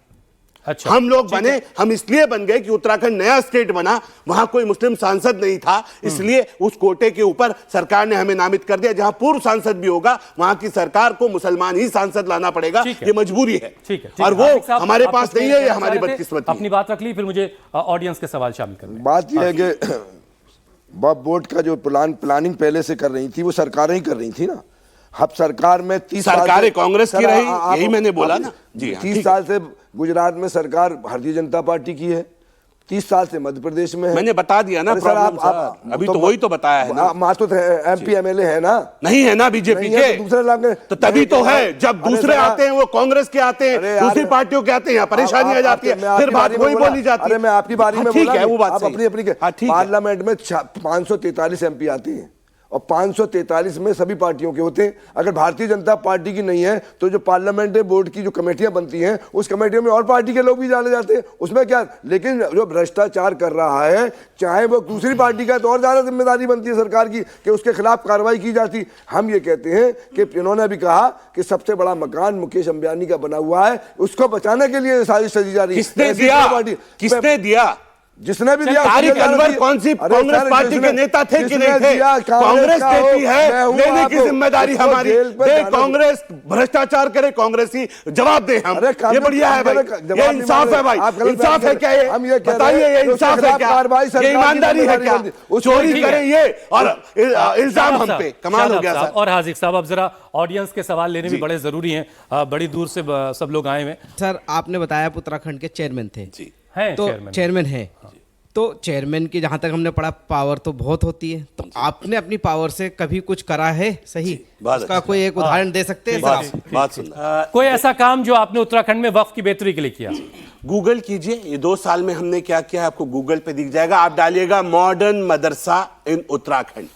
अच्छा, हम लोग बने, हम इसलिए बन गए कि उत्तराखंड नया स्टेट बना, वहां कोई मुस्लिम सांसद नहीं था, इसलिए उस कोटे के ऊपर सरकार ने हमें नामित कर दिया। जहां पूर्व सांसद भी होगा, वहां की सरकार को मुसलमान ही सांसद लाना पड़ेगा, ये मजबूरी है। ठीक है, और वो हमारे पास नहीं है, ये हमारी बदकिस्मती है। अपनी बात रख ली, फिर मुझे ऑडियंस के सवाल शामिल करने। बात यह है कि बोर्ड का जो प्लानिंग पहले से कर रही थी, वो सरकारें ही कर रही थी ना। अब सरकार में 30 साल सरकारें कांग्रेस की रही, आप- यही मैंने बोला ना जी। 30 साल से गुजरात में सरकार भारतीय जनता पार्टी की है, 30 साल से मध्य प्रदेश में है। मैंने बता दिया ना अरे सर, प्रॉब्लम, सर अभी तो वही तो बताया है ना। माँ तो MP MLA है ना, नहीं है ना बीजेपी नहीं है के, तो दूसरे लागे तो तभी तो है। जब अरे दूसरे सर, आते हैं, वो कांग्रेस के आते हैं, अरे यार, दूसरी पार्टियों के आते हैं, यहाँ परेशानी आ जाती है, मैं आपकी फिर बात बारी में वही बोला। बोली जाती है। अरे मैं आपकी बारी में ठीक बोला, है, वो बात आप सही अपनी अपनी हाँ, ठीक है। पार्लियामेंट में 543 MP आती हैं और 543 में सभी पार्टियों के होते हैं। अगर भारतीय जनता पार्टी की नहीं है तो जो पार्लियामेंट बोर्ड की जो कमेटियां बनती हैं, उस कमेटियों में और पार्टी के लोग भी डाले जाते हैं, उसमें क्या। लेकिन जो भ्रष्टाचार कर रहा है, चाहे वो दूसरी पार्टी का है, तो और ज्यादा जिम्मेदारी बनती है सरकार की कि उसके खिलाफ कार्रवाई की जाती। हम ये कहते हैं कि इन्होंने अभी कहा कि सबसे बड़ा मकान मुकेश अंबानी का बना हुआ है, उसको बचाने के लिए साजिश सजी जा रही है। किसने दिया? किसने दिया? जिसने भी दिया, तारिक अनवर कौन सी कांग्रेस पार्टी के नेता थे कि नहीं थे? कांग्रेस देती है, लेने की जिम्मेदारी हमारी। कांग्रेस भ्रष्टाचार करे, कांग्रेस ही जवाब दे। हम ये बढ़िया है भाई, ये इंसाफ है भाई, इंसाफ है क्या ये? हम ये बताइए, ये इंसाफ है क्या? ये ईमानदारी है क्या? चोरी करें ये और इल्जाम हम पे, कमाल हो गया सर। और हाजिक साहब, अब जरा ऑडियंस के सवाल लेने भी बड़े जरूरी हैं, बड़ी दूर से सब लोग आए हुए हैं। सर, आपने बताया आप उत्तराखंड के चेयरमैन थे जी, तो चेयरमैन है, तो चेयरमैन की जहां तक हमने पढ़ा पावर तो बहुत होती है, तो आपने अपनी पावर से कभी कुछ करा है सही? उसका कोई एक उदाहरण दे सकते हैं सर आप? बात सुनना। कोई ऐसा काम जो आपने उत्तराखंड में वक्फ की बेहतरी के लिए किया? गूगल कीजिए, ये 2 साल में हमने क्या किया आपको गूगल पे दिख जाएगा। आप डालिएगा मॉडर्न मदरसा इन उत्तराखंड,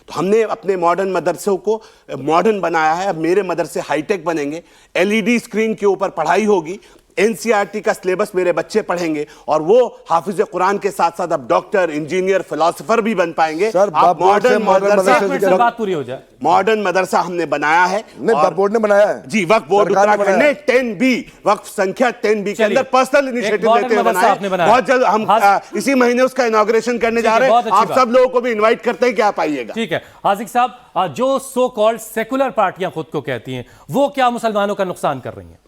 तो हमने अपने मॉडर्न मदरसों को मॉडर्न बनाया है। अब मेरे मदरसे हाईटेक बनेंगे, LED स्क्रीन के ऊपर पढ़ाई होगी, NCERT का सिलेबस मेरे बच्चे पढ़ेंगे, और वो हाफिज कुरान के साथ साथ अब डॉक्टर, इंजीनियर, फिलोसोफर भी बन पाएंगे। सर, आप मॉडर्न मदरसा, बात पूरी हो जाए। मॉडर्न मदरसा हमने बनाया है। नहीं, बोर्ड ने बनाया है जी, वक्फ बोर्ड सरकार ने उत्तराखंड ने बनाया 10B वक्फ संख्या 10B के अंदर पर्सनल इनिशिएटिव मॉडर्न लेते हुए मदरसा आपने बनाया। बहुत जल्द हम इसी महीने उसका इनॉग्रेशन करने जा रहे हैं। बहुत अच्छी आप बात। सब लोगों को भी इनवाइट करते हैं कि आप आइएगा। ठीक है हाजिक साहब, जो सो कॉल्ड सेकुलर पार्टियां खुद को कहती हैं, वो क्या मुसलमानों का नुकसान कर रही हैं?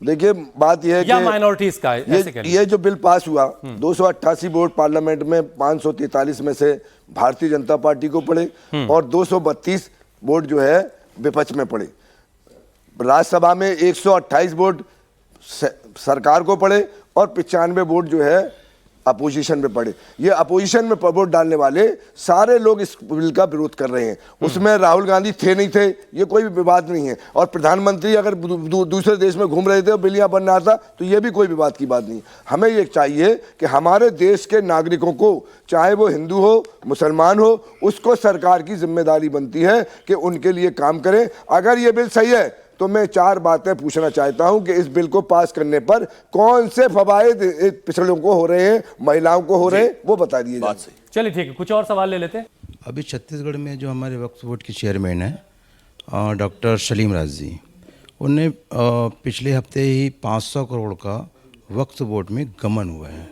देखिए, बात यह है या कि माइनॉरिटीज का, ऐसे कह लीजिए। ये जो बिल पास हुआ, 288 वोट पार्लियामेंट में 543 में से भारतीय जनता पार्टी को पड़े और 232 वोट जो है विपक्ष में पड़े। राज्यसभा में 128 वोट सरकार को पड़े और 95 वोट जो है अपोजिशन में पड़े। ये अपोजिशन में वोट डालने वाले सारे लोग इस बिल का विरोध कर रहे हैं। उसमें राहुल गांधी थे नहीं थे, ये कोई भी विवाद नहीं है, और प्रधानमंत्री अगर दूसरे देश में घूम रहे थे और बिलियां बन रहा था, तो ये भी कोई विवाद की बात नहीं। हमें ये चाहिए कि हमारे देश के नागरिकों को, चाहे वो हिंदू हो, मुसलमान हो, उसको सरकार की जिम्मेदारी बनती है कि उनके लिए काम करें। अगर ये बिल सही है तो मैं 4 बातें पूछना चाहता हूं कि इस बिल को पास करने पर कौन से फवायद पिछड़ों को हो रहे हैं, महिलाओं को हो रहे हैं, वो बता दिए जाए। चलिए ठीक है, कुछ और सवाल ले लेते हैं। अभी छत्तीसगढ़ में जो हमारे वक्फ बोर्ड के चेयरमैन हैं डॉक्टर सलीम राज जी, उन्हें पिछले हफ्ते ही 500 करोड़ का वक्फ बोर्ड में गमन हुआ है,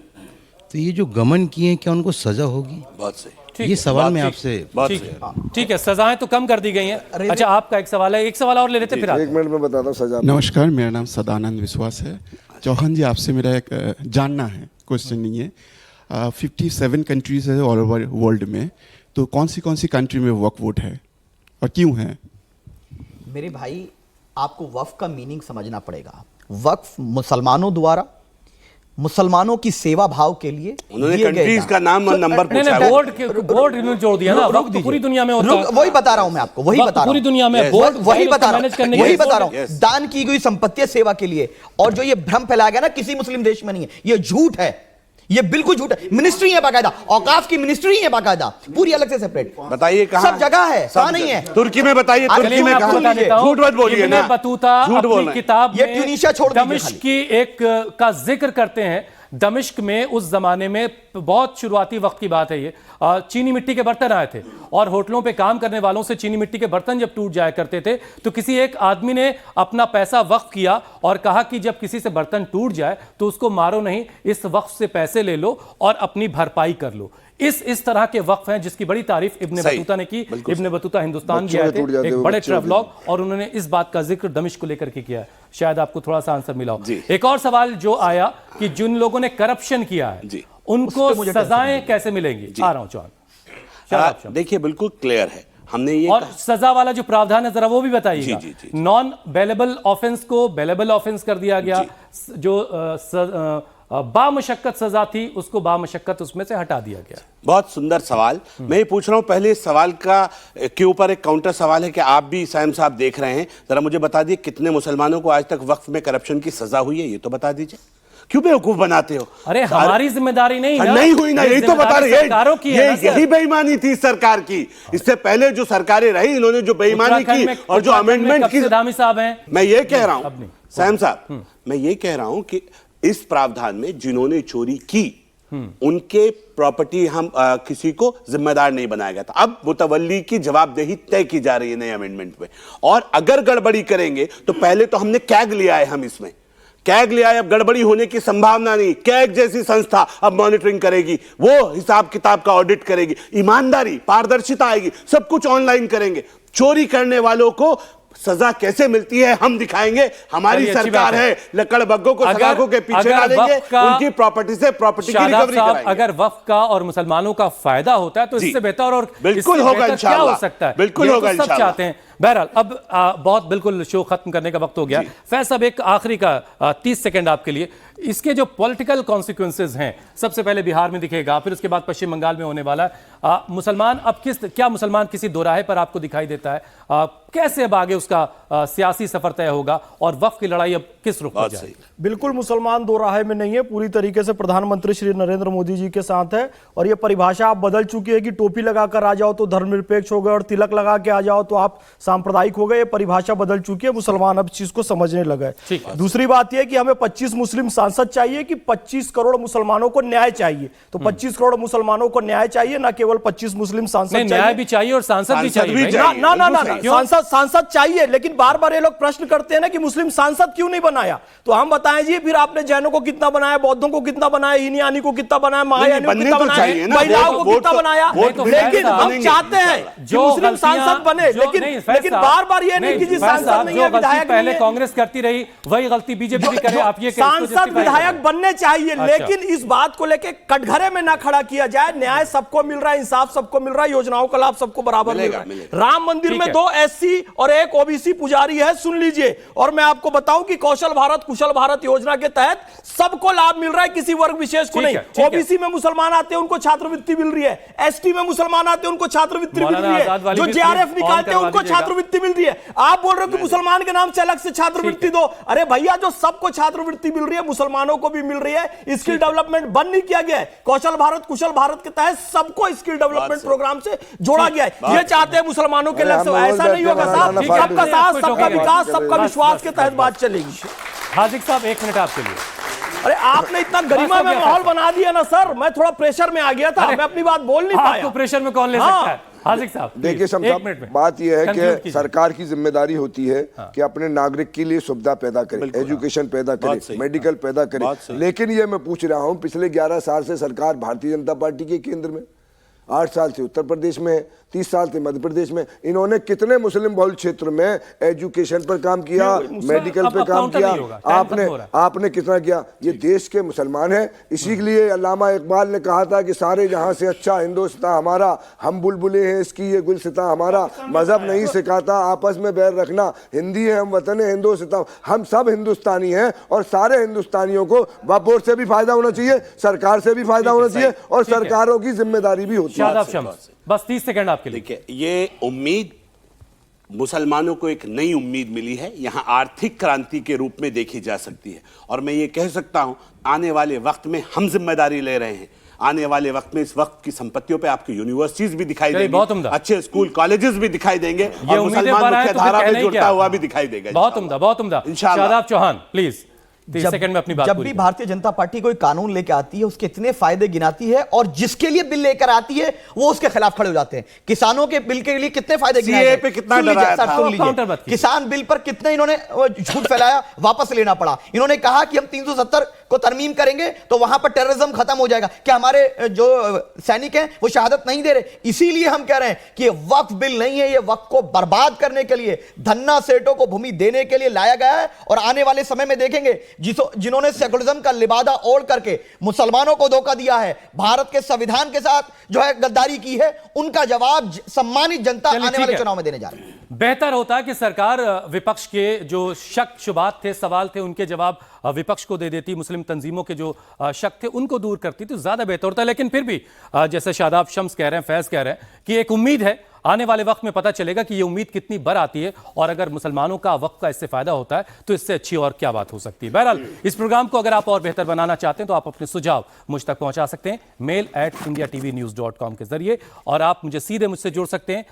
तो ये जो गमन किए हैं, क्या उनको सज़ा होगी? बहुत सही, ये सवाल मैं आपसे। ठीक है, सजाएं तो कम कर दी गई हैं। अच्छा, आपका एक सवाल है, एक सवाल और ले लेते फिर 1 मिनट में बताता हूँ सजा। नमस्कार, मेरा नाम सदानंद विश्वास है। चौहान जी, आपसे मेरा एक जानना है, क्वेश्चन नहीं है। 57 कंट्रीज है ऑल ओवर वर्ल्ड में, तो कौन सी कंट्री में वक्फ बोर्ड है और क्यों है? मेरे भाई, आपको वक्फ का मीनिंग समझना पड़ेगा। वक्फ मुसलमानों द्वारा मुसलमानों की सेवा भाव के लिए उन्होंने दिए गए कंट्रीज दान। का नाम और नंबर नहीं पूछा नहीं, है। बोर्ड इन्होंने जोड़ दिया ना, वक्त तो पूरी दुनिया में होता है। वही बता रहा हूं मैं आपको, वही वक्त बता रहा पूरी हूं। दुनिया में बोर्ड वही बता रहा मैनेज करने हूं, के वही लिए बता रहा Yes. हूं। दान की गई संपत्ति सेवा के लिए, और जो ये भ्रम फैलाया गया ना किसी मुस्लिम देश में नहीं है, ये झूठ है, ये बिल्कुल झूठ है। मिनिस्ट्री है बाकायदा, औकाफ की मिनिस्ट्री है बाकायदा, पूरी अलग से सेपरेट। बताइए कहां? सब जगह है, कहां नहीं है? तुर्की में बताइए, अरे तुर्की में मैं आपको कहां? बता देता झूठ मत बोलिए ना, इब्न बतूता झूठ बोल अपनी रहे हैं। किताब ये में ट्यूनीशिया छोड़ दीजिए दमिश्क खाली। की एक का जिक्र करते हैं। दमिश्क में उस जमाने में बहुत शुरुआती वक्त की बात है ये, चीनी मिट्टी के बर्तन आए थे और होटलों पे काम करने वालों से चीनी मिट्टी के बर्तन जब टूट जाया करते थे तो किसी एक आदमी ने अपना पैसा वक्फ किया और कहा कि जब किसी से बर्तन टूट जाए तो उसको मारो नहीं, इस वक्फ से पैसे ले लो और अपनी भरपाई कर लो। इस तरह के वक्फ हैं जिसकी बड़ी तारीफ इब्न सही, बतूता ने की। बिल्कुल इब्न बतूता हिंदुस्तान बच्चों गए के टूट थे, जाते एक वो बड़े बच्चों के। ट्रैवलॉग, और उन्होंने इस बात का जिक्र दमिश्क को लेकर के किया है। शायद आपको थोड़ा सा आंसर मिला हो। जी। एक और सवाल जो आया कि जिन लोगों ने करप्शन किया है जी। उनको सजाएं कैसे मिलेंगी? आ रहा हूं चौहान। देखिए बिल्कुल क्लियर है, हमने ये और सजा वाला जो प्रावधान है जरा वो भी जी, बताइएगा। जी, जी। नॉन बेलेबल ऑफेंस को बेलेबल ऑफेंस कर दिया गया, जो बामशक्कत सजा थी उसको बामशक्कत उसमें से हटा दिया गया। बहुत सुंदर सवाल। मैं ये पूछ रहा हूं, पहले इस सवाल के ऊपर एक काउंटर सवाल है कि आप भी साइम साहब देख रहे हैं, जरा मुझे बता दिए कितने मुसलमानों को आज तक वक्फ में करप्शन की सजा हुई है, ये तो बता दीजिए। क्यों बेवकूफ बनाते हो? अरे हमारी जिम्मेदारी नहीं ना, नहीं हुई ना, यही तो बता रहे सरकारों की है ना सर। यही बेईमानी थी सरकार की। इससे पहले जो सरकारें रही, इन्होंने जो बेईमानी की और जो अमेंडमेंट की, धामी साहब हैं। मैं ये कह रहा अब हूं नहीं। सैम साहब, मैं ये कह रहा हूं कि इस प्रावधान में जिन्होंने चोरी की उनके प्रॉपर्टी हम किसी को जिम्मेदार नहीं बनाया गया था। अब मुतवल्ली की जवाबदेही तय की जा रही है नए अमेंडमेंट में, और अगर गड़बड़ी करेंगे तो पहले तो हमने कैग लिया है, हम इसमें कैग लिया है, अब गड़बड़ी होने की संभावना नहीं। कैग जैसी संस्था अब मॉनिटरिंग करेगी, वो हिसाब किताब का ऑडिट करेगी, ईमानदारी पारदर्शिता आएगी, सब कुछ ऑनलाइन करेंगे। चोरी करने वालों को सजा कैसे मिलती है हम दिखाएंगे। हमारी सरकार है, लकड़बग्गों को सलाखों के पीछे डालेंगे, उनकी प्रॉपर्टी से प्रॉपर्टी की रिकवरी कराएंगे। अगर वक्फ का और मुसलमानों का फायदा होता है तो इससे बेहतर और बिल्कुल इससे होगा बेहतर क्या इंशाअल्लाह, हो सकता है? बिल्कुल ये होगा तो सब इंशाअल्लाह। चाहते हैं। बहरहाल अब बहुत बिल्कुल शो खत्म करने का वक्त हो गया। फैज साहब, एक आखिरी का 30 सेकंड आपके लिए। इसके जो पॉलिटिकल कॉन्सिक्वेंसेज हैं, सबसे पहले बिहार में दिखेगा, फिर उसके बाद पश्चिम बंगाल में होने वाला है। मुसलमान अब क्या मुसलमान किसी दोराहे पर आपको दिखाई देता है? कैसे अब आगे उसका सियासी सफर तय होगा और वक्फ की लड़ाई अब किस रुख पर जाएगी? बिल्कुल मुसलमान दो राहे में नहीं है, पूरी तरीके से प्रधानमंत्री श्री नरेंद्र मोदी जी के साथ है। और ये परिभाषा आप बदल चुकी है कि टोपी लगाकर आ जाओ तो धर्मनिरपेक्ष हो गए और तिलक लगा के आ जाओ तो आप सांप्रदायिक हो गए। ये परिभाषा बदल चुकी है, मुसलमान अब चीज को समझने लगा है। दूसरी बात यह कि हमें 25 मुस्लिम सांसद चाहिए कि 25 करोड़ मुसलमानों को न्याय चाहिए। तो 25 करोड़ मुसलमानों को न्याय चाहिए, ना केवल 25 मुस्लिम सांसद। न्याय भी चाहिए और सांसद भी चाहिए। सांसद चाहिए, लेकिन बार बार ये लोग प्रश्न करते हैं ना कि मुस्लिम सांसद क्यों नहीं बनाया। तो हम बताएं जी, फिर आपने जैनों को कितना बनाया, बौद्धों को कितना बनाया, हीनयानी को कितना बनाया, महायानी को कितना बनाया, महिलाओं को कितना बनाया। लेकिन हम चाहते हैं कि मुस्लिम सांसद बने, लेकिन बार बार ये नहीं कि जी सांसद नहीं है, विधायक पहले कांग्रेस करती रही वही गलती बीजेपी भी करे। आप ये सांसद विधायक बनने चाहिए, लेकिन इस बात को लेकर कटघरे में ना खड़ा किया जाए। न्याय सबको मिल रहा है, इंसाफ सबको मिल रहा है, योजनाओं का लाभ सबको बराबर मिल रहा है। राम मंदिर में 2 SC और 1 OBC पुजारी है, सुन लीजिए। और मैं आपको बताऊं कि कौशल भारत कुशल भारत योजना के तहत सबको लाभ मिल रहा है, किसी वर्ग विशेष को नहीं। OBC में मुसलमान आते हैं उनको छात्रवृत्ति मिल रही है, ST में मुसलमान आते हैं उनको छात्रवृत्ति मिल रही है, जो JRF निकालते हैं उनको छात्रवृत्ति मिल रही है। आप बोल रहे हो कि मुसलमान के नाम से अलग से छात्रवृत्ति दो। अरे भैया, जो सबको छात्रवृत्ति मिल रही है मुसलमानों को भी मिल रही है। स्किल डेवलपमेंट बंद नहीं किया गया है, कौशल भारत कुशल भारत के तहत सबको स्किल डेवलपमेंट प्रोग्राम से जोड़ा गया है। ये चाहते हैं मुसलमानों के लक्ष्य, ऐसा नहीं होगा साहब। सबका साथ, सबका विकास, सबका विश्वास के तहत बात चलेगी। हाजिक साहब, 1 मिनट आपके लिए। अरे आपने इतना गरिमा में माहौल बना दिया ना सर, मैं थोड़ा प्रेशर में आ गया था, मैं अपनी बात बोल नहीं पाया। आपको प्रेशर में कौन ले सकता है? हाजिक साहब, देखिए साहब, बात यह है कि सरकार की जिम्मेदारी होती है कि अपने नागरिक के लिए सुविधा पैदा करे, एजुकेशन पैदा करे, मेडिकल पैदा करे। लेकिन ये मैं पूछ रहा हूं, पिछले 11 साल से सरकार भारतीय जनता पार्टी के केंद्र में, 8 साल से उत्तर प्रदेश में, 30 साल से मध्य प्रदेश में। इन्होंने कितने मुस्लिम बहुल क्षेत्र में एजुकेशन पर काम किया, मेडिकल पे काम किया, आपने कितना किया? ये देश के मुसलमान हैं। इसी के लिए अल्लामा इकबाल ने कहा था कि सारे जहां से अच्छा हिंदुस्तान हमारा, हम बुलबुले हैं इसकी ये गुलसिता हमारा, मजहब नहीं सिखाता आपस में बैर रखना, हिंदी है हम वतन है हिंदुस्तान, हम सब हिंदुस्तानी हैं और सारे हिंदुस्तानियों को वक्फ बोर्ड से भी फायदा होना चाहिए, सरकार से भी फायदा होना चाहिए और सरकारों की जिम्मेदारी भी होती है। शादाब शम्स, बस 30 सेकंड आपके लिए। देखिए, ये उम्मीद मुसलमानों को एक नई उम्मीद मिली है, यहां आर्थिक क्रांति के रूप में देखी जा सकती है। और मैं ये कह सकता हूं, आने वाले वक्त में हम जिम्मेदारी ले रहे हैं। आने वाले वक्त में इस वक्त की संपत्तियों पे आपकी यूनिवर्सिटीज भी दिखाई देंगी, अच्छे स्कूल कॉलेजेस भी दिखाई देंगे और मुसलमान मुख्य धारा में जुड़ता हुआ भी दिखाई देगा। बहुत उम्दा, बहुत उम्दा। शादाब चौहान प्लीज 30 सेकंड में अपनी बात। जब भी भारतीय जनता पार्टी कोई कानून लेके आती है उसके इतने फायदे गिनाती है और जिसके लिए बिल लेकर आती है वो उसके खिलाफ खड़े हो जाते हैं। किसानों के बिल के लिए कितने फायदे गिनाए पे कितना डराया था? किसान बिल पर कितने इन्होंने झूठ फैलाया, वापस लेना पड़ा। इन्होंने कहा कि हम 370 को तरमीम करेंगे तो वहां पर टेररिज्म खत्म हो जाएगा। क्या हमारे जो सैनिक हैं वो शहादत नहीं दे रहे? इसीलिए हम कह रहे हैं कि ये वक्फ बिल नहीं है, ये वक्फ को बर्बाद करने के लिए, धन्ना सेठों को भूमि देने के लिए लाया गया है। और आने वाले समय में देखेंगे जिन्होंने सेकुलरिज्म का लिबादा ओढ़ करके मुसलमानों को धोखा दिया है, भारत के संविधान के साथ जो है गद्दारी की है, उनका जवाब सम्मानित जनता आने वाले चुनाव में देने जा रही है। बेहतर होता है कि सरकार विपक्ष के जो शक शुबात थे, सवाल थे, उनके जवाब विपक्ष को दे देती, मुस्लिम तंजीमों के जो शक थे उनको दूर करती तो ज्यादा बेहतर होता। लेकिन फिर भी जैसे शादाब शम्स कह रहे हैं, फैज कह रहे हैं कि एक उम्मीद है, आने वाले वक्त में पता चलेगा कि ये उम्मीद कितनी बर आती है और अगर मुसलमानों का वक्त का इससे फायदा होता है तो इससे अच्छी और क्या बात हो सकती है। बहरहाल इस प्रोग्राम को अगर आप और बेहतर बनाना चाहते हैं तो आप अपने सुझाव मुझ तक पहुंचा सकते हैं mail@indiatvnews.com के जरिए, और आप मुझसे जुड़ सकते हैं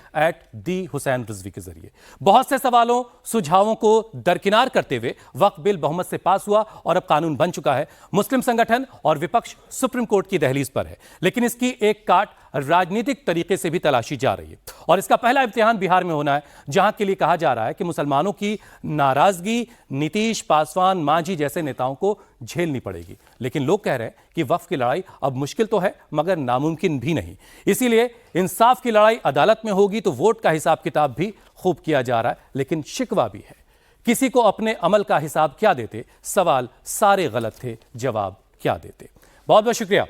@DHusain Rizvi के जरिए। बहुत से सवालों सुझावों को दरकिनार करते हुए वक्फ बिल बहुमत से पास हुआ और अब कानून बन चुका है। मुस्लिम संगठन और विपक्ष सुप्रीम कोर्ट की दहलीज पर है, लेकिन इसकी एक काट राजनीतिक तरीके से भी तलाशी जा रही है। और इसका पहला इम्तिहान बिहार में होना है, जहां के लिए कहा जा रहा है कि मुसलमानों की नाराजगी नीतीश, पासवान, मांझी जैसे नेताओं को झेलनी पड़ेगी। लेकिन लोग कह रहे हैं कि वक्फ की लड़ाई अब मुश्किल तो है मगर नामुमकिन भी नहीं। इसीलिए इंसाफ की लड़ाई अदालत में होगी तो वोट का हिसाब किताब भी खूब किया जा रहा है। लेकिन शिकवा भी है, किसी को अपने अमल का हिसाब क्या देते? सवाल सारे गलत थे, जवाब क्या देते? बहुत बहुत शुक्रिया।